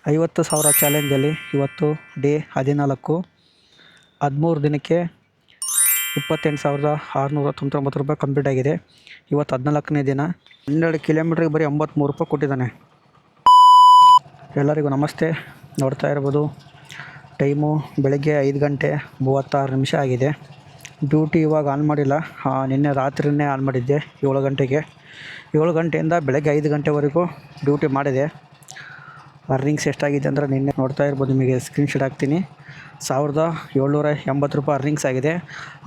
50,000 ಚಾಲೆಂಜಲ್ಲಿ ಇವತ್ತು ಡೇ 14. 13 ದಿನಕ್ಕೆ 28,699 ರೂಪಾಯಿ ಕಂಪ್ಲೀಟ್ ಆಗಿದೆ. ಇವತ್ತು 14ನೇ ದಿನ. 12 ಕಿಲೋಮೀಟ್ರಿಗೆ ಬರೀ 83 ರೂಪಾಯಿ ಕೊಟ್ಟಿದ್ದಾನೆ. ಎಲ್ಲರಿಗೂ ನಮಸ್ತೆ. ನೋಡ್ತಾ ಇರ್ಬೋದು, ಟೈಮು ಬೆಳಗ್ಗೆ 5 ಗಂಟೆ 36 ನಿಮಿಷ ಆಗಿದೆ. ಡ್ಯೂಟಿ ಇವಾಗ ಆನ್ ಮಾಡಿಲ್ಲ, ನಿನ್ನೆ ರಾತ್ರಿಯೇ ಆನ್ ಮಾಡಿದ್ದೆ 7 ಗಂಟೆಗೆ. 7 ಗಂಟೆಯಿಂದ ಬೆಳಗ್ಗೆ 5 ಗಂಟೆವರೆಗೂ ಡ್ಯೂಟಿ ಮಾಡಿದೆ. ಅರ್ನಿಂಗ್ಸ್ ಎಷ್ಟಾಗಿದೆ ಅಂದರೆ ನಿನ್ನೆ ನೋಡ್ತಾ ಇರ್ಬೋದು, ನಿಮಗೆ ಸ್ಕ್ರೀನ್ಶಾಟ್ ಹಾಕ್ತೀನಿ. 1,780 ರೂಪಾಯಿ ಅರ್ನಿಂಗ್ಸ್ ಆಗಿದೆ.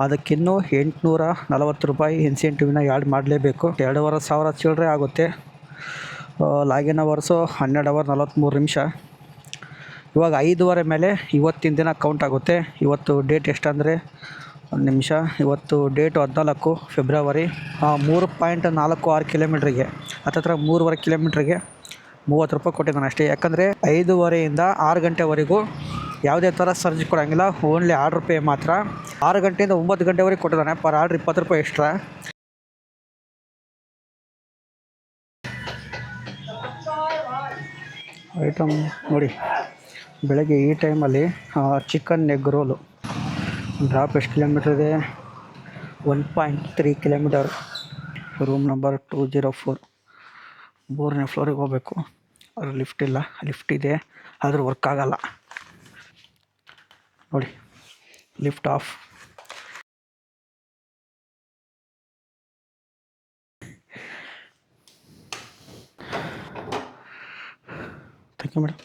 ಅದಕ್ಕಿನ್ನೂ 840 ರೂಪಾಯಿ ಇನ್ಸೆಂಟಿವ್ನ ಆ್ಯಡ್ ಮಾಡಲೇಬೇಕು. 2,500 ಚಿಲ್ಲರೆ ಆಗುತ್ತೆ. ಲಾಗಿನ್ ಅವರ್ಸು 12 ಅವರ್ 43 ನಿಮಿಷ. ಇವಾಗ 5:30 ಮೇಲೆ ಇವತ್ತಿನ ದಿನ ಕೌಂಟ್ ಆಗುತ್ತೆ. ಇವತ್ತು ಡೇಟ್ ಎಷ್ಟಂದರೆ ಒಂದು ನಿಮಿಷ. ಇವತ್ತು ಡೇಟು 14 ಫೆಬ್ರವರಿ. 3.46 ಕಿಲೋಮೀಟ್ರಿಗೆ ಹತ್ತತ್ರ 3.5 ಕಿಲೋಮೀಟ್ರಿಗೆ 30 ರೂಪಾಯಿ ಕೊಟ್ಟಿದ್ದಾನೆ ಅಷ್ಟೇ. ಯಾಕಂದರೆ 5:30ಯಿಂದ 6 ಗಂಟೆವರೆಗೂ ಯಾವುದೇ ಥರ ಸರ್ಜ್ ಕೊಡೋಂಗಿಲ್ಲ, ಓನ್ಲಿ ಆರ್ಡ್ರ್ ಪೇ ಮಾತ್ರ. 6 ಗಂಟೆಯಿಂದ 9 ಗಂಟೆವರೆಗೆ ಕೊಟ್ಟಿದ್ದಾನೆ. ಪರ್ ಆರ್ಡ್ರ್ 20 ರೂಪಾಯಿ ಎಕ್ಸ್ಟ್ರಾ. ಐಟಮ್ ನೋಡಿ, ಬೆಳಗ್ಗೆ ಈ ಟೈಮಲ್ಲಿ ಚಿಕನ್ ಎಗ್ ರೋಲು ಡ್ರಾಪ್ ಎಷ್ಟು ಕಿಲೋಮೀಟ್ರ್ ಇದೆ? 1.3 ಕಿಲೋಮೀಟರ್. ರೂಮ್ ನಂಬರ್ 204, 3ನೇ ಫ್ಲೋರಿಗೆ ಹೋಗಬೇಕು. ಅದ್ರ ಲಿಫ್ಟ್ ಇಲ್ಲ, ಲಿಫ್ಟ್ ಇದೆ ಆದರೂ ವರ್ಕ್ ಆಗಲ್ಲ ನೋಡಿ. Lift off. Thank you madam.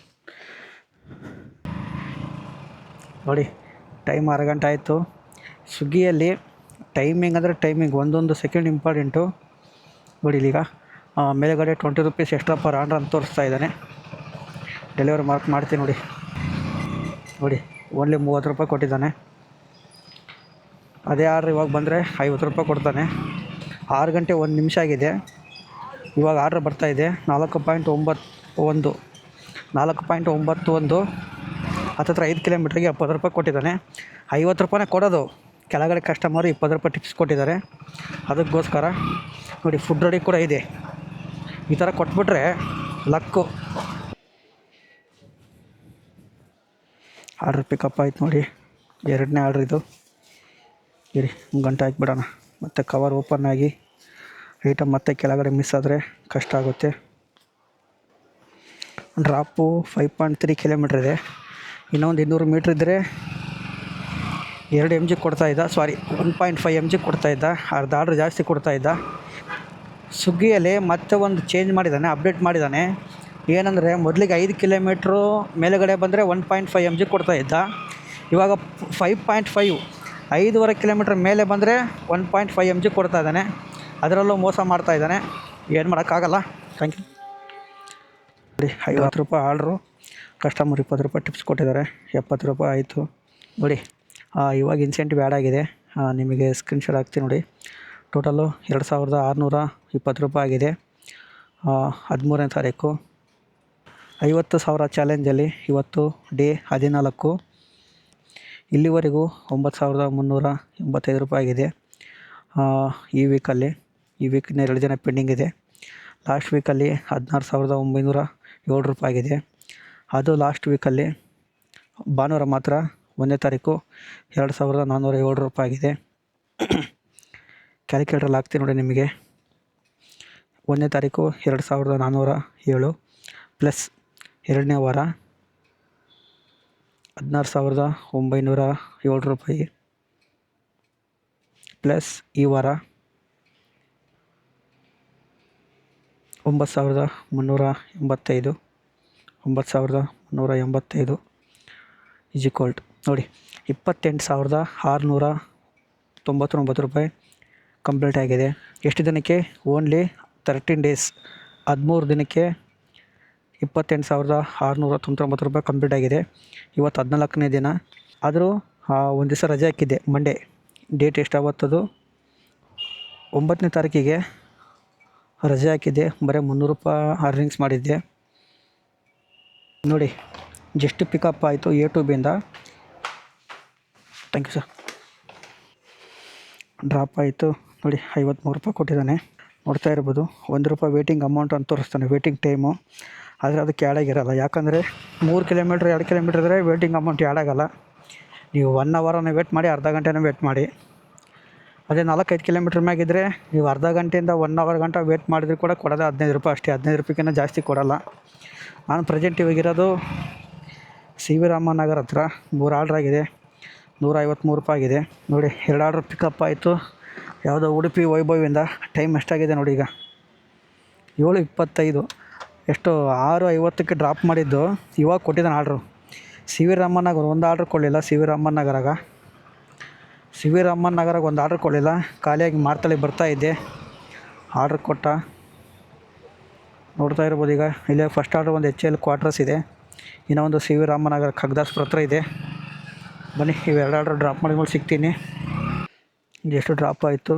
ನೋಡಿ, ಟೈಮ್ 6 ಗಂಟೆ ಆಯಿತು. ಸ್ವಿಗ್ಗಿಯಲ್ಲಿ ಟೈಮಿಂಗ್ ಅಂದರೆ ಟೈಮಿಂಗ್ ಒಂದೊಂದು ಸೆಕೆಂಡ್ ಇಂಪಾರ್ಟೆಂಟು. ನೋಡಿ ಈಗ ಮೇಲೆಗಡೆ 20 ರೂಪೀಸ್ ಎಕ್ಸ್ಟ್ರಾ ಪರ್ ಆರ್ಡ್ರ್ ಅಂತ ತೋರಿಸ್ತಾ ಇದ್ದಾನೆ. ಡೆಲಿವರಿ ಮಾರ್ಕ್ ಮಾಡ್ತೀನಿ ನೋಡಿ. ನೋಡಿ, ಓನ್ಲಿ 30 ರೂಪಾಯಿ ಕೊಟ್ಟಿದ್ದಾನೆ. ಅದೇ ಆರ್ಡ್ರ್ ಇವಾಗ ಬಂದರೆ 50 ರೂಪಾಯಿ ಕೊಡ್ತಾನೆ. 6 ಗಂಟೆ 1 ನಿಮಿಷ ಆಗಿದೆ. ಇವಾಗ ಆರ್ಡ್ರ್ ಬರ್ತಾಯಿದೆ 4.91 ಹತ್ತತ್ರ 5 ಕಿಲೋಮೀಟ್ರಿಗೆ 70 ರೂಪಾಯಿ ಕೊಟ್ಟಿದ್ದಾನೆ. 50 ರೂಪಾಯಿನೇ ಕೊಡೋದು. ಕೆಳಗಡೆ ಕಸ್ಟಮರು 20 ರೂಪಾಯಿ ಟಿಪ್ಸ್ ಕೊಟ್ಟಿದ್ದಾರೆ. ಅದಕ್ಕೋಸ್ಕರ ನೋಡಿ, ಫುಡ್ ರೆಡಿ ಕೂಡ ಇದೆ. ಈ ಥರ ಕೊಟ್ಬಿಟ್ರೆ ಲಕ್ಕು. ಆರ್ಡ್ರ್ ಪಿಕಪ್ ಆಯ್ತು ನೋಡಿ, 2ನೇ ಆರ್ಡ್ರ್ ಇದು. ಇರಿ, ಗಂಟೆ ಹಾಕಿಬಿಡೋಣ. ಮತ್ತು ಕವರ್ ಓಪನ್ ಆಗಿ ಐಟಮ್ ಮತ್ತೆ ಕೆಳಗಡೆ ಮಿಸ್ ಆದರೆ ಕಷ್ಟ ಆಗುತ್ತೆ. ಡ್ರಾಪು 5.3 ಕಿಲೋಮೀಟ್ರ್ ಇದೆ. ಇನ್ನೊಂದು 200 ಮೀಟ್ರ್ ಇದ್ದರೆ 2 mg ಕೊಡ್ತಾಯಿದ್ದ. 1.5 mg ಕೊಡ್ತಾಯಿದ್ದ. ಅರ್ಧ ಆರ್ಡ್ರ್ ಜಾಸ್ತಿ ಕೊಡ್ತಾಯಿದ್ದ. ಸ್ವಿಗ್ಗಿಯಲ್ಲಿ ಮತ್ತೆ ಒಂದು ಚೇಂಜ್ ಮಾಡಿದ್ದಾನೆ, ಅಪ್ಡೇಟ್ ಮಾಡಿದ್ದಾನೆ. ಏನಂದರೆ ಮೊದಲಿಗೆ 5 ಕಿಲೋಮೀಟ್ರು ಮೇಲುಗಡೆ ಬಂದರೆ 1.5 mg ಕೊಡ್ತಾಯಿದ್ದ. ಇವಾಗ 5.5 5.5 ಕಿಲೋಮೀಟ್ರ್ ಮೇಲೆ ಬಂದರೆ 1.5 mg ಕೊಡ್ತಾ ಇದ್ದಾನೆ. ಅದರಲ್ಲೂ ಮೋಸ ಮಾಡ್ತಾಯಿದ್ದಾನೆ. ಏನು ಮಾಡೋಕ್ಕಾಗಲ್ಲ. Thank you. ನೋಡಿ, 50 ರೂಪಾಯಿ ಆರ್ಡ್ರು, ಕಸ್ಟಮರ್ 20 ರೂಪಾಯಿ ಟಿಪ್ಸ್ ಕೊಟ್ಟಿದ್ದಾರೆ. 70 ರೂಪಾಯಿ ಆಯಿತು ನೋಡಿ. ಇವಾಗ ಇನ್ಸೆಂಟಿವ್ ಆ್ಯಡ್ ಆಗಿದೆ. ನಿಮಗೆ ಸ್ಕ್ರೀನ್ಶಾಟ್ ಹಾಕ್ತೀನಿ ನೋಡಿ. ಟೋಟಲು 2,620 ರೂಪಾಯಿ ಆಗಿದೆ. 13ನೇ ತಾರೀಕು. 50,000 ಚಾಲೆಂಜಲ್ಲಿ ಇವತ್ತು ಡೇ 14. ಇಲ್ಲಿವರೆಗೂ 9,385 ರೂಪಾಯಿ ಆಗಿದೆ ಈ ವೀಕಲ್ಲಿ. ಈ ವೀಕಿನ 2 ದಿನ ಪೆಂಡಿಂಗ್ ಇದೆ. ಲಾಸ್ಟ್ ವೀಕಲ್ಲಿ 16,907 ರೂಪಾಯಿ ಆಗಿದೆ. ಅದು ಲಾಸ್ಟ್ ವೀಕಲ್ಲಿ ಭಾನುವಾರ ಮಾತ್ರ 1ನೇ ತಾರೀಕು 2,407 ರೂಪಾಯಿ ಆಗಿದೆ. ಕ್ಯಾಲ್ಕುಲೇಟ್ರಲ್ಲಿ ಹಾಕ್ತೀನಿ ನೋಡಿ ನಿಮಗೆ. 1ನೇ ತಾರೀಕು 2,407 ಪ್ಲಸ್ 2ನೇ ವಾರ 16,907 ರೂಪಾಯಿ ಪ್ಲಸ್ ಈ ವಾರ 9,385 ಈಜಿಕ್ವಲ್ಟ್ ನೋಡಿ 28,699 ರೂಪಾಯಿ ಕಂಪ್ಲೀಟ್ ಆಗಿದೆ. ಎಷ್ಟು ದಿನಕ್ಕೆ? Only 13 days. 13 ದಿನಕ್ಕೆ 28,699 ರೂಪಾಯಿ ಕಂಪ್ಲೀಟ್ ಆಗಿದೆ. ಇವತ್ತು 14ನೇ ದಿನ. ಆದರೂ ಒಂದು ದಿವಸ ರಜೆ ಹಾಕಿದ್ದೆ, ಮಂಡೇ. ಡೇಟ್ ಎಷ್ಟಾಗುತ್ತದು? 9ನೇ ತಾರೀಕಿಗೆ ರಜೆ ಹಾಕಿದ್ದೆ. ಬರೀ 300 ರೂಪಾಯಿ ಅರ್ನಿಂಗ್ಸ್ ಮಾಡಿದ್ದೆ ನೋಡಿ. ಜಸ್ಟ್ ಪಿಕಪ್ ಆಯಿತು ಯೂಟ್ಯೂಬಿಂದ. Thank you sir. ಡ್ರಾಪ್ ಆಯಿತು ನೋಡಿ, 53 ರೂಪಾಯಿ ಕೊಟ್ಟಿದ್ದಾನೆ. ನೋಡ್ತಾ ಇರ್ಬೋದು, 1 ರೂಪಾಯಿ ವೇಟಿಂಗ್ ಅಮೌಂಟ್ ಅಂತ ತೋರಿಸ್ತಾನೆ. ವೇಟಿಂಗ್ ಟೈಮು ಆದರೆ ಅದಕ್ಕೆ ಆ್ಯಡ್ ಆಗಿರೋಲ್ಲ. ಯಾಕಂದರೆ 3 ಕಿಲೋಮೀಟ್ರ್ 2 ಕಿಲೋಮೀಟ್ರ್ ಇದ್ದರೆ ವೇಟಿಂಗ್ ಅಮೌಂಟ್ ಆ್ಯಡ್ ಆಗೋಲ್ಲ. ನೀವು 1 ಅವರನ್ನು ವೇಟ್ ಮಾಡಿ, ಅರ್ಧ ಗಂಟೆನೇ ವೇಟ್ ಮಾಡಿ. ಅದೇ 4-5 ಕಿಲೋಮೀಟ್ರ್ ಮ್ಯಾಗಿದ್ದರೆ ನೀವು ಅರ್ಧ ಗಂಟೆಯಿಂದ 1 ಅವರ್ ಗಂಟ ವೇಟ್ ಮಾಡಿದ್ರು ಕೂಡ ಕೊಡೋದು 15 ರೂಪಾಯಿ ಅಷ್ಟೇ. 15 ರೂಪಾಯಿಗಿಂತ ಜಾಸ್ತಿ ಕೊಡೋಲ್ಲ. ನಾನು ಪ್ರೆಸೆಂಟ್ ಇವಾಗಿರೋದು ಸಿ ವಿ ರಾಮನ್ ನಗರ್ ಹತ್ರ. 3 ಆರ್ಡ್ರ್ ಆಗಿದೆ, 153 ರೂಪಾಯಿ ಆಗಿದೆ. ನೋಡಿ 2 ಆರ್ಡ್ರ್ ಪಿಕಪ್ ಆಯಿತು. ಯಾವುದೋ ಉಡುಪಿ ವೈಭವಿಂದ. ಟೈಮ್ ಎಷ್ಟಾಗಿದೆ ನೋಡಿ, ಈಗ 7:25. ಎಷ್ಟು 6:50ಕ್ಕೆ ಡ್ರಾಪ್ ಮಾಡಿದ್ದು, ಇವಾಗ ಕೊಟ್ಟಿದ್ದಾನೆ ಆರ್ಡ್ರು. ಸಿ ವಿ ರಾಮನ್ ನಗರ ಒಂದು ಆರ್ಡ್ರ್ ಕೊಡಲಿಲ್ಲ. ಸಿ ವಿ ರಾಮನ್ ನಗರಾಗ ಒಂದು ಆರ್ಡ್ರ್ ಕೊಡಲಿಲ್ಲ. ಖಾಲಿಯಾಗಿ ಮಾರ್ತಳ್ಳಿ ಬರ್ತಾಯಿದ್ದೆ, ಆರ್ಡ್ರ್ ಕೊಟ್ಟ. ನೋಡ್ತಾ ಇರ್ಬೋದು. ಈಗ ಇಲ್ಲೇ ಫಸ್ಟ್ ಆರ್ಡ್ರ್ ಒಂದು HL ಕ್ವಾರ್ಟರ್ಸ್ ಇದೆ, ಇನ್ನೊಂದು ಸಿ ವಿ ರಾಮನ್ ನಗರ ಖಗ್ದಾಸ್ಪುರ ಹತ್ರ ಇದೆ. ಬನ್ನಿ, ಇವೆರಡು ಆರ್ಡ್ರ್ ಡ್ರಾಪ್ ಮಾಡಿದ್ಮೇಲೆ ಸಿಗ್ತೀನಿ. ಎಷ್ಟು ಡ್ರಾಪ್ ಆಯಿತು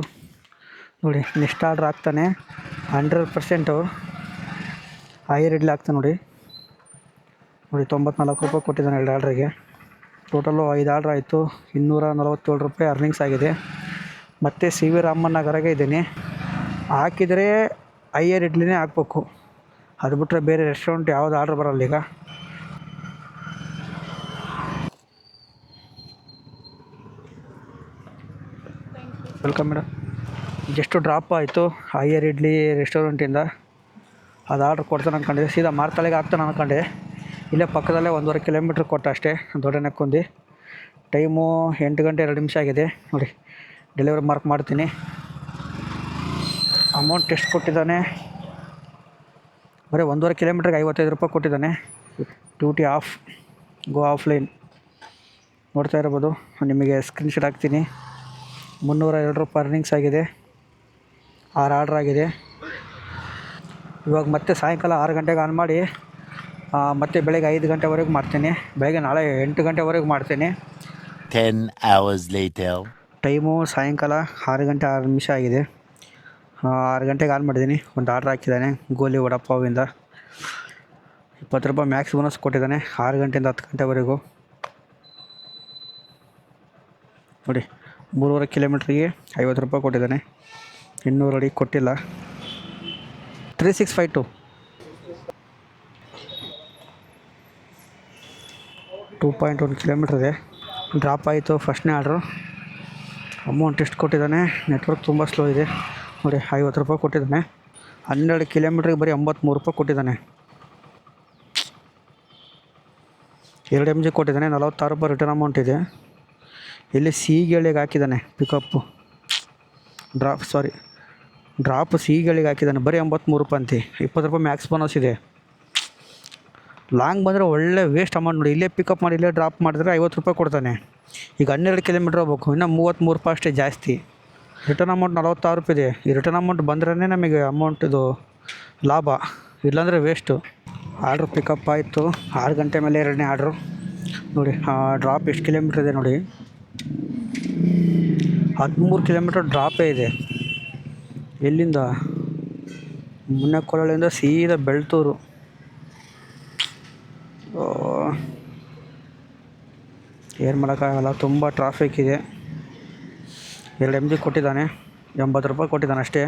ನೋಡಿ. ನೆಕ್ಸ್ಟ್ ಆರ್ಡ್ರ್ ಆಗ್ತಾನೆ 100% ಹೈಯರ್ ಇಡ್ಲಿ ಆಗ್ತಾನೆ ನೋಡಿ. 94 ರೂಪಾಯಿ ಕೊಟ್ಟಿದ್ದಾನೆ 2 ಆರ್ಡ್ರಿಗೆ. ಟೋಟಲು 5 ಆರ್ಡ್ರ್ ಆಯಿತು. 247 ರೂಪಾಯಿ ಅರ್ನಿಂಗ್ಸ್ ಆಗಿದೆ. ಮತ್ತು ಸಿ ವಿ ರಾಮನ್ ನಗರಾಗೆ ಇದ್ದೀನಿ. ಹಾಕಿದರೆ ಹೈಯರ್ ಇಡ್ಲಿನೇ ಹಾಕ್ಬೇಕು. ಅದು ಬಿಟ್ಟರೆ ಬೇರೆ ರೆಸ್ಟೋರೆಂಟ್ ಯಾವುದು ಆರ್ಡ್ರ್ ಬರಲ್ಲ. ಈಗ ವೆಲ್ಕಮ್ ಮೇಡಮ್. ಜಸ್ಟ್ ಡ್ರಾಪ್ ಆಯಿತು ಹೈಯರ್ ಇಡ್ಲಿ ರೆಸ್ಟೋರೆಂಟಿಂದ. ಅದು ಆರ್ಡ್ರ್ ಕೊಡ್ತಾನೆ ಅಂದ್ಕೊಂಡಿದ್ದೆ, ಸೀದಾ ಮಾರ್ತಳ್ಳಿಗೆ ಹಾಕ್ತಾನೆ ಅಂದ್ಕೊಂಡೆ. ಇಲ್ಲೇ ಪಕ್ಕದಲ್ಲೇ 1.5 ಕಿಲೋಮೀಟ್ರ್ ಕೊಟ್ಟ ಅಷ್ಟೇ, ದೊಡ್ಡನೆಕ್ಕುಂದಿ. ಟೈಮು 8 ಗಂಟೆ 2 ನಿಮಿಷ ಆಗಿದೆ ನೋಡಿ. ಡೆಲಿವರಿ ಮಾರ್ಕ್ ಮಾಡ್ತೀನಿ. ಅಮೌಂಟ್ ಎಷ್ಟು ಕೊಟ್ಟಿದ್ದಾನೆ, ಬರೀ 1.5 ಕಿಲೋಮೀಟ್ರಿಗೆ 55 ರೂಪಾಯಿ ಕೊಟ್ಟಿದ್ದಾನೆ. Duty of, go offline. ನೋಡ್ತಾ ಇರ್ಬೋದು, ನಿಮಗೆ ಸ್ಕ್ರೀನ್ಶಾಟ್ ಹಾಕ್ತೀನಿ. 302 ರೂಪಾಯಿ ಅರ್ನಿಂಗ್ಸ್ ಆಗಿದೆ. 6 ಆರ್ಡ್ರ್ ಆಗಿದೆ. ಇವಾಗ ಮತ್ತೆ ಸಾಯಂಕಾಲ 6 ಗಂಟೆಗೆ ಆನ್ ಮಾಡಿ ಮತ್ತೆ ಬೆಳಗ್ಗೆ 5 ಗಂಟೆವರೆಗೂ ಮಾಡ್ತೀನಿ. ಬೆಳಗ್ಗೆ ನಾಳೆ 8 ಗಂಟೆವರೆಗೂ ಮಾಡ್ತೀನಿ. 10 hours later. ಟೈಮು ಸಾಯಂಕಾಲ 6 ಗಂಟೆ 6 ನಿಮಿಷ ಆಗಿದೆ. 6 ಗಂಟೆಗೆ ಆನ್ ಮಾಡಿದ್ದೀನಿ. ಒಂದು ಆರ್ಡ್ರ್ ಹಾಕಿದ್ದಾನೆ ಗೋಲಿ ವಡಪಾವಿಂದ. 20 ರೂಪಾಯಿ ಮ್ಯಾಕ್ಸ್ ಬೋನಸ್ ಕೊಟ್ಟಿದ್ದಾನೆ 6 ಗಂಟೆಯಿಂದ 10 ಗಂಟೆವರೆಗೂ ನೋಡಿ. 3.5 ಕಿಲೋಮೀಟ್ರಿಗೆ 50 ರೂಪಾಯಿ ಕೊಟ್ಟಿದ್ದಾನೆ. 200 ಅಡಿ ಕೊಟ್ಟಿಲ್ಲ. 3652 2.1 ಕಿಲೋಮೀಟ್ರ್ ಇದೆ. ಡ್ರಾಪ್ ಆಯಿತು ಫಸ್ಟ್ನೇ ಆರ್ಡ್ರು. ಅಮೌಂಟ್ ಎಷ್ಟು ಕೊಟ್ಟಿದ್ದಾನೆ, ನೆಟ್ವರ್ಕ್ ತುಂಬ ಸ್ಲೋ ಇದೆ ನೋಡಿ. 50 ರೂಪಾಯಿ ಕೊಟ್ಟಿದ್ದಾನೆ. 12 ಕಿಲೋಮೀಟ್ರಿಗೆ ಬರೀ 83 ರೂಪಾಯಿ ಕೊಟ್ಟಿದ್ದಾನೆ. 2 MG ಕೊಟ್ಟಿದ್ದಾನೆ. 46 ರೂಪಾಯಿ ರಿಟರ್ನ್ ಅಮೌಂಟ್ ಇದೆ. ಇಲ್ಲಿ ಸಿಗಳಿಗೆ ಹಾಕಿದ್ದಾನೆ ಪಿಕಪ್ಪು, ಡ್ರಾಪ್ ಸಿಗಳಿಗೆ ಹಾಕಿದ್ದಾನೆ. ಬರೀ 83 ರೂಪಾಯಿ ಅಂತೆ. 20 ರೂಪಾಯಿ ಮ್ಯಾಕ್ಸ್ ಬೋನಸ್ ಇದೆ. ಲಾಂಗ್ ಬಂದರೆ ಒಳ್ಳೆ ವೇಸ್ಟ್ ಅಮೌಂಟ್ ನೋಡಿ. ಇಲ್ಲೇ ಪಿಕಪ್ ಮಾಡಿ ಇಲ್ಲೇ ಡ್ರಾಪ್ ಮಾಡಿದ್ರೆ 50 ರೂಪಾಯಿ ಕೊಡ್ತಾನೆ. ಈಗ 12 ಕಿಲೋಮೀಟ್ರ್ ಹೋಗ್ಬೇಕು, ಇನ್ನೂ 33 ರೂಪಾಯಿ ಅಷ್ಟೇ ಜಾಸ್ತಿ. ರಿಟರ್ನ್ ಅಮೌಂಟ್ 46 ರೂಪಾಯಿ ಇದೆ. ಈ ರಿಟರ್ನ್ ಅಮೌಂಟ್ ಬಂದ್ರೇ ನಮಗೆ ಅಮೌಂಟ್ ಇದು ಲಾಭ, ಇಲ್ಲಾಂದರೆ ವೇಸ್ಟು. ಆರ್ಡ್ರ್ ಪಿಕಪ್ ಆಯಿತು 6 ಗಂಟೆ ಮೇಲೆ 2ನೇ ಆರ್ಡ್ರು ನೋಡಿ. ಡ್ರಾಪ್ ಎಷ್ಟು ಕಿಲೋಮೀಟ್ರ್ ಇದೆ ನೋಡಿ, 13 ಕಿಲೋಮೀಟ್ರ್ ಡ್ರಾಪೇ ಇದೆ. ಎಲ್ಲಿಂದ, ಮುನ್ನೆಕೊಳ್ಳಳಿಂದ ಸೀದಾ ಬೆಳ್ತೂರು. ಏನು ಮಾಡೋಕ್ಕಾಗಲ್ಲ, ತುಂಬ ಟ್ರಾಫಿಕ್ ಇದೆ. 2 MG ಕೊಟ್ಟಿದ್ದಾನೆ. 80 ರೂಪಾಯಿ ಕೊಟ್ಟಿದ್ದಾನೆ ಅಷ್ಟೇ.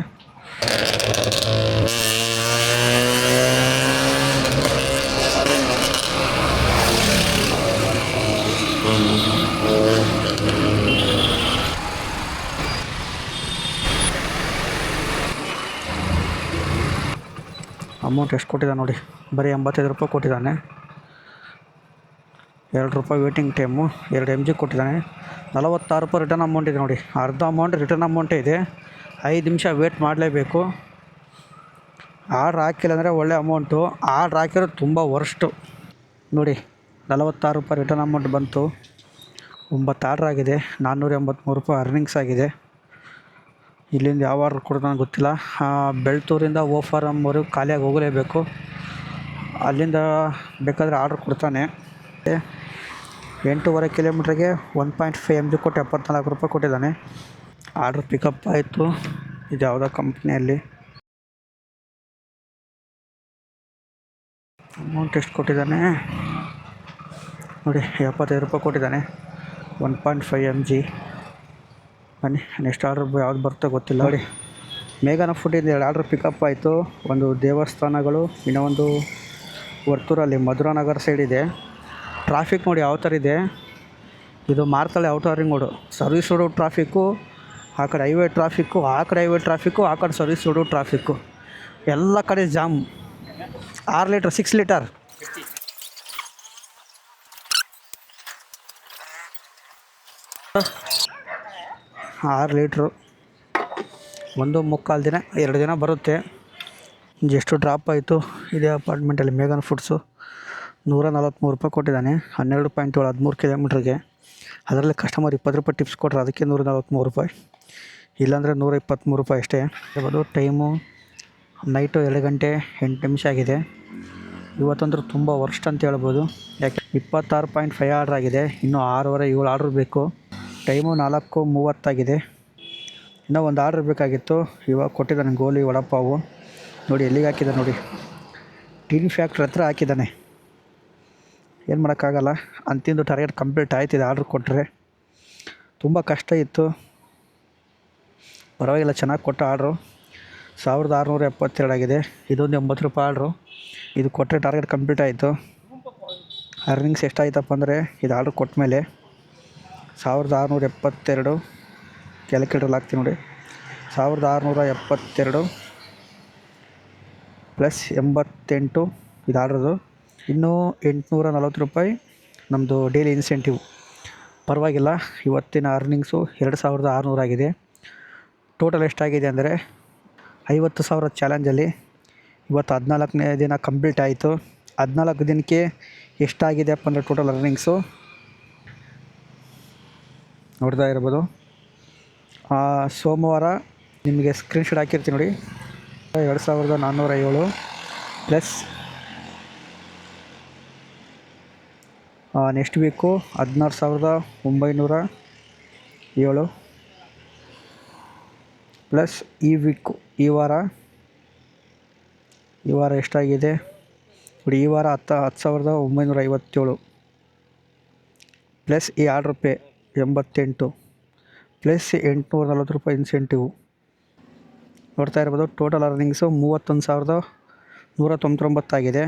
ಅಮೌಂಟ್ ಎಷ್ಟು ಕೊಟ್ಟಿದ್ದಾನೆ ನೋಡಿ, ಬರೀ 85 ರೂಪಾಯಿ ಕೊಟ್ಟಿದ್ದಾನೆ. 2 ರೂಪಾಯಿ ವೇಟಿಂಗ್ ಟೈಮು. 2 MG ಕೊಟ್ಟಿದ್ದಾನೆ. 46 ರೂಪಾಯಿ ರಿಟರ್ನ್ ಅಮೌಂಟ್ ಇದೆ ನೋಡಿ. ಅರ್ಧ ಅಮೌಂಟ್ ರಿಟರ್ನ್ ಅಮೌಂಟೇ ಇದೆ. 5 ನಿಮಿಷ ವೇಟ್ ಮಾಡಲೇಬೇಕು. ಆರ್ಡ್ರ್ ಹಾಕಿಲ್ಲ ಅಂದರೆ ಒಳ್ಳೆ ಅಮೌಂಟು. ಆರ್ಡ್ರ್ ಹಾಕಿರೋದು ತುಂಬ ವರ್ಸ್ಟು ನೋಡಿ. 46 ರೂಪಾಯಿ ರಿಟರ್ನ್ ಅಮೌಂಟ್ ಬಂತು. 9 ಆರ್ಡ್ರ್ ಆಗಿದೆ. 483 ರೂಪಾಯಿ ಅರ್ನಿಂಗ್ಸ್ ಆಗಿದೆ. ಇಲ್ಲಿಂದ ಯಾವ ಆರ್ಡ್ರ್ ಕೊಡ್ತಾನೆ ಗೊತ್ತಿಲ್ಲ. ಬೆಳ್ತೂರಿಂದ ಓಫಾರಮ್ವರೆಗೂ ಖಾಲಿಯಾಗಿ ಹೋಗಲೇಬೇಕು. ಅಲ್ಲಿಂದ ಬೇಕಾದರೆ ಆರ್ಡ್ರ್ ಕೊಡ್ತಾನೆ. 8.5 ಕಿಲೋಮೀಟ್ರಿಗೆ 1.5 MG ಕೊಟ್ಟು 74 ರೂಪಾಯಿ ಕೊಟ್ಟಿದ್ದಾನೆ. ಆರ್ಡ್ರ್ ಪಿಕಪ್ ಆಯಿತು. ಇದು ಯಾವುದೋ ಕಂಪ್ನಿಯಲ್ಲಿ. ಅಮೌಂಟ್ ಎಷ್ಟು ಕೊಟ್ಟಿದ್ದಾನೆ ನೋಡಿ, 75 ರೂಪಾಯಿ ಕೊಟ್ಟಿದ್ದಾನೆ. 1.5 MG. ಬನ್ನಿ ನೆಕ್ಸ್ಟ್ ಆರ್ಡ್ರ್ ಯಾವ್ದು ಬರುತ್ತೋ ಗೊತ್ತಿಲ್ಲ ನೋಡಿ. ಮೇಘನ ಫುಡ್ಡಿಂದ 2 ಆರ್ಡ್ರ್ ಪಿಕಪ್ ಆಯಿತು. ಒಂದು ದೇವಸ್ಥಾನಗಳು, ಇನ್ನೂ ಒಂದು ವರ್ತೂರಲ್ಲಿ ಮಧುರಾನಗರ ಸೈಡ್ ಇದೆ. ಟ್ರಾಫಿಕ್ ನೋಡಿ ಯಾವ ಥರ ಇದೆ. ಇದು Marathahalli outer ring road, service road traffic, ಆ ಕಡೆ ಹೈವೇ ಟ್ರಾಫಿಕ್ಕು, ಆ ಕಡೆ ಹೈವೇ ಟ್ರಾಫಿಕ್ಕು, ಆ ಕಡೆ ಸರ್ವಿಸ್ ರೋಡು ಟ್ರಾಫಿಕ್ಕು, ಎಲ್ಲ ಕಡೆ ಜಾಮ್. 6 ಲೀಟ್ರ್ 6 ಲೀಟರ್ 6 ಲೀಟ್ರು 1.25 ದಿನ 2 ದಿನ ಬರುತ್ತೆ. ಎಷ್ಟು ಡ್ರಾಪ್ ಆಯಿತು. ಇದೇ ಅಪಾರ್ಟ್ಮೆಂಟಲ್ಲಿ ಮೇಘನ್ ಫುಡ್ಸು 143 ರೂಪಾಯಿ ಕೊಟ್ಟಿದ್ದಾನೆ. 12.7 13 ಕಿಲೋಮೀಟ್ರಿಗೆ. ಅದರಲ್ಲಿ ಕಸ್ಟಮರ್ 20 ರೂಪಾಯಿ ಟಿಪ್ಸ್ ಕೊಟ್ಟರೆ ಅದಕ್ಕೆ 143 ರೂಪಾಯಿ, ಇಲ್ಲಾಂದರೆ 123 ರೂಪಾಯಿ ಅಷ್ಟೇ. ಇರ್ಬೋದು. ಟೈಮು ನೈಟು 2 ಗಂಟೆ 8 ನಿಮಿಷ ಆಗಿದೆ. ಇವತ್ತಂದ್ರೂ ತುಂಬ ವರ್ಸ್ಟ್ ಅಂತ ಹೇಳ್ಬೋದು. ಯಾಕೆ 26.5 ಆರ್ಡ್ರ್ ಆಗಿದೆ. ಇನ್ನೂ 6:15 7 ಆರ್ಡ್ರ್ ಬೇಕು. ಟೈಮು 4:30 ಆಗಿದೆ. ಇನ್ನೂ ಒಂದು ಆರ್ಡ್ರ್ ಬೇಕಾಗಿತ್ತು. ಇವಾಗ ಕೊಟ್ಟಿದ್ದಾನೆ ಗೋಲಿ ವಡಪಾವು. ನೋಡಿ ಎಲ್ಲಿಗೆ ಹಾಕಿದ್ದಾನೆ ನೋಡಿ, ಟಿನ್ ಫ್ಯಾಕ್ಟ್ರಿ ಹತ್ರ ಹಾಕಿದ್ದಾನೆ. ಏನು ಮಾಡೋಕ್ಕಾಗಲ್ಲ. ಅಂತಿಂದು ಟಾರ್ಗೆಟ್ ಕಂಪ್ಲೀಟ್ ಆಯ್ತಿದೆ ಆರ್ಡ್ರ್ ಕೊಟ್ಟರೆ. ತುಂಬ ಕಷ್ಟ ಇತ್ತು, ಪರವಾಗಿಲ್ಲ ಚೆನ್ನಾಗಿ ಕೊಟ್ಟ ಆರ್ಡ್ರು. 1672 ಆಗಿದೆ. ಇದೊಂದು 80 ರೂಪಾಯಿ ಆರ್ಡ್ರು. ಇದು ಕೊಟ್ಟರೆ ಟಾರ್ಗೆಟ್ ಕಂಪ್ಲೀಟ್ ಆಯಿತು. ಅರ್ನಿಂಗ್ಸ್ ಎಷ್ಟಾಯ್ತಪ್ಪ ಅಂದರೆ ಇದು ಆರ್ಡ್ರ್ ಕೊಟ್ಟ ಮೇಲೆ 1672 ಕ್ಯಾಲ್ಕುಲೇಟರ್ ಹಾಕ್ತೀನಿ ನೋಡಿ. 1672 ಪ್ಲಸ್ 88 ಇದು ಆರ್ಡ್ರದು. ಇನ್ನೂ 840 ರೂಪಾಯಿ ನಮ್ಮದು ಡೈಲಿ ಇನ್ಸೆಂಟಿವ್. ಪರವಾಗಿಲ್ಲ. ಇವತ್ತಿನ ಅರ್ನಿಂಗ್ಸು 2600 ಆಗಿದೆ. ಟೋಟಲ್ ಎಷ್ಟಾಗಿದೆ ಅಂದರೆ 50,000 ಚಾಲೆಂಜಲ್ಲಿ ಇವತ್ತು 14ನೇ ದಿನ ಕಂಪ್ಲೀಟ್ ಆಯಿತು. 14 ದಿನಕ್ಕೆ ಎಷ್ಟಾಗಿದೆಯಪ್ಪ ಅಂದರೆ ಟೋಟಲ್ ಅರ್ನಿಂಗ್ಸು ನೋಡ್ತಾ ಇರ್ಬೋದು. ಸೋಮವಾರ ನಿಮಗೆ ಸ್ಕ್ರೀನ್ಶಾಟ್ ಹಾಕಿರ್ತೀನಿ ನೋಡಿ. 2407 ಪ್ಲಸ್ ನೆಕ್ಸ್ಟ್ ವೀಕು 16,907 ಪ್ಲಸ್ ಈ ವೀಕು ಈ ವಾರ ಎಷ್ಟಾಗಿದೆ ನೋಡಿ. ಈ ವಾರ 10,957 ಪ್ಲಸ್ ಈ ಆರ್ಡ್ರ್ ಪೇ 88 ಪ್ಲಸ್ 840 ರೂಪಾಯಿ ಇನ್ಸೆಂಟಿವು ನೋಡ್ತಾ ಇರ್ಬೋದು. ಟೋಟಲ್ ಅರ್ನಿಂಗ್ಸು 31,199 ಆಗಿದೆ.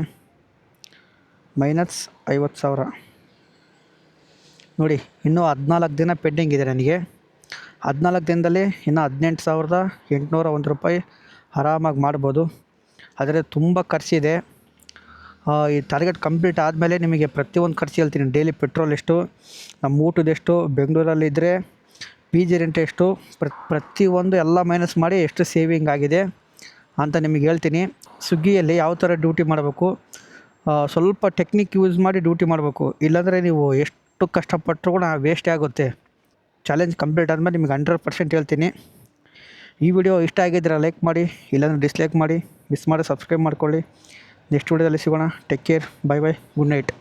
ಮೈನಸ್ 50,000 ನೋಡಿ. ಇನ್ನೂ 14 ದಿನ ಪೆಂಡಿಂಗ್ ಇದೆ ನನಗೆ. 14 ದಿನದಲ್ಲಿ ಇನ್ನೂ 18,801 ರೂಪಾಯಿ ಆರಾಮಾಗಿ ಮಾಡ್ಬೋದು. ಆದರೆ ತುಂಬ ಖರ್ಚಿದೆ. ಈ ಟಾರ್ಗೆಟ್ ಕಂಪ್ಲೀಟ್ ಆದಮೇಲೆ ನಿಮಗೆ ಪ್ರತಿಯೊಂದು ಖರ್ಚು ಹೇಳ್ತೀನಿ. ಡೈಲಿ ಪೆಟ್ರೋಲ್ ಎಷ್ಟು, ನಮ್ಮ ಊಟದೆಷ್ಟು, ಬೆಂಗಳೂರಲ್ಲಿದ್ದರೆ ಪಿ ಜಿ ರೆಂಟ್ ಎಷ್ಟು, ಪ್ರತಿಯೊಂದು ಎಲ್ಲ ಮೈನಸ್ ಮಾಡಿ ಎಷ್ಟು ಸೇವಿಂಗ್ ಆಗಿದೆ ಅಂತ ನಿಮಗೆ ಹೇಳ್ತೀನಿ. ಸ್ವಿಗ್ಗಿಯಲ್ಲಿ ಯಾವ ಥರ ಡ್ಯೂಟಿ ಮಾಡಬೇಕು, ಸ್ವಲ್ಪ ಟೆಕ್ನಿಕ್ ಯೂಸ್ ಮಾಡಿ ಡ್ಯೂಟಿ ಮಾಡಬೇಕು. ಇಲ್ಲಾಂದರೆ ನೀವು ಎಷ್ಟು ಕಷ್ಟಪಟ್ಟರು ಕೂಡ ವೇಸ್ಟೇ ಆಗುತ್ತೆ. ಚಾಲೆಂಜ್ ಕಂಪ್ಲೀಟ್ ಆದಮೇಲೆ ನಿಮಗೆ 100% ಹೇಳ್ತೀನಿ. ಈ ವಿಡಿಯೋ ಇಷ್ಟ ಆಗಿದ್ದರೆ ಲೈಕ್ ಮಾಡಿ, ಇಲ್ಲಾಂದರೆ ಡಿಸ್ಲೈಕ್ ಮಾಡಿ. ಮಿಸ್ ಮಾಡಿ ಸಬ್ಸ್ಕ್ರೈಬ್ ಮಾಡ್ಕೊಳ್ಳಿ. ನೆಕ್ಸ್ಟ್ ವಿಡಿಯೋದಲ್ಲಿ ಸಿಗೋಣ. Take care. Bye bye. Good night.